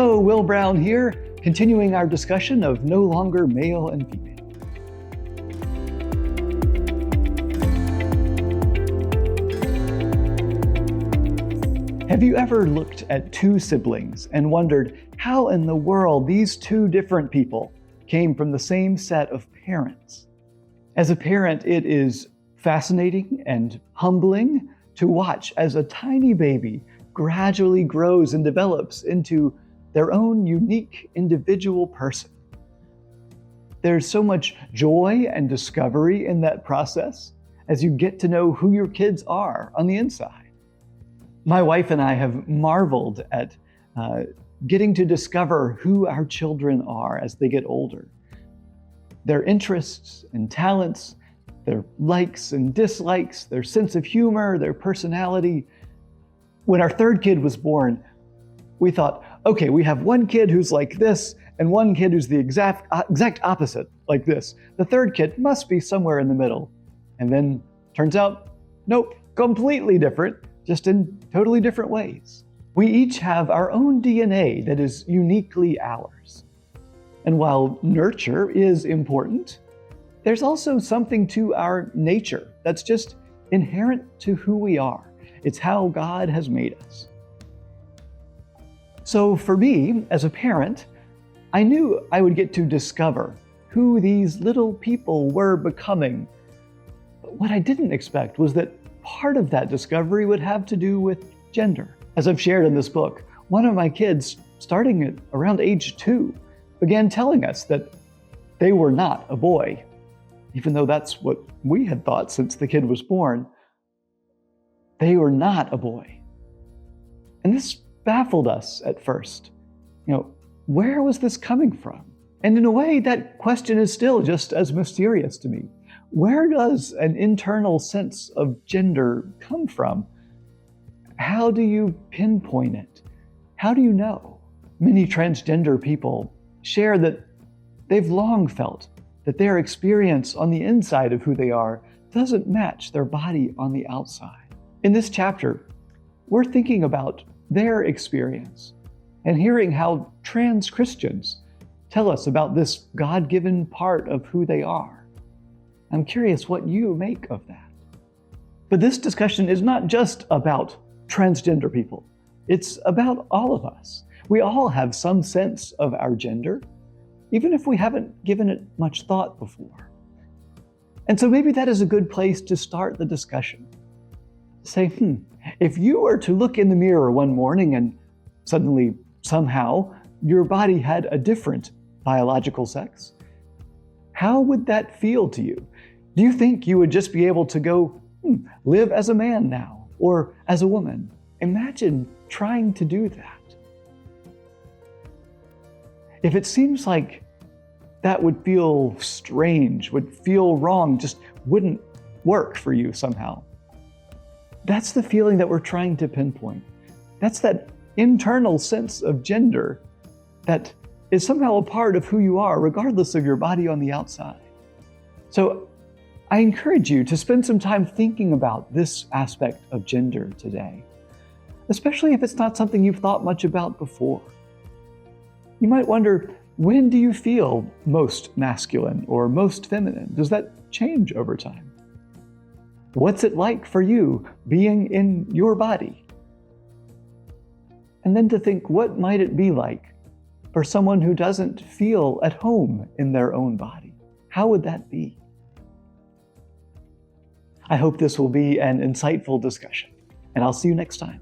Hello, Will Brown here, continuing our discussion of no longer male and female. Have you ever looked at two siblings and wondered how in the world these two different people came from the same set of parents? As a parent, it is fascinating and humbling to watch as a tiny baby gradually grows and develops into their own unique individual person. There's so much joy and discovery in that process as you get to know who your kids are on the inside. My wife and I have marveled at getting to discover who our children are as they get older. Their interests and talents, their likes and dislikes, their sense of humor, their personality. When our third kid was born, we thought, okay, we have one kid who's like this and one kid who's the exact opposite, like this. The third kid must be somewhere in the middle. And then turns out, nope, completely different, just in totally different ways. We each have our own DNA that is uniquely ours. And while nurture is important, there's also something to our nature that's just inherent to who we are. It's how God has made us. So for me, as a parent, I knew I would get to discover who these little people were becoming. But what I didn't expect was that part of that discovery would have to do with gender. As I've shared in this book, one of my kids, starting at around age 2, began telling us that they were not a boy, even though that's what we had thought since the kid was born. They were not a boy. And this baffled us at first. Where was this coming from? And in a way, that question is still just as mysterious to me. Where does an internal sense of gender come from? How do you pinpoint it? How do you know? Many transgender people share that they've long felt that their experience on the inside of who they are doesn't match their body on the outside. In this chapter, we're thinking about their experience and hearing how trans Christians tell us about this God-given part of who they are. I'm curious what you make of that. But this discussion is not just about transgender people. It's about all of us. We all have some sense of our gender, even if we haven't given it much thought before. And so maybe that is a good place to start the discussion. Say, if you were to look in the mirror one morning and suddenly, somehow, your body had a different biological sex, how would that feel to you? Do you think you would just be able to go, live as a man now, or as a woman? Imagine trying to do that. If it seems like that would feel strange, would feel wrong, just wouldn't work for you somehow, that's the feeling that we're trying to pinpoint. That's that internal sense of gender that is somehow a part of who you are, regardless of your body on the outside. So I encourage you to spend some time thinking about this aspect of gender today, especially if it's not something you've thought much about before. You might wonder, when do you feel most masculine or most feminine? Does that change over time? What's it like for you being in your body? And then to think, what might it be like for someone who doesn't feel at home in their own body? How would that be? I hope this will be an insightful discussion, and I'll see you next time.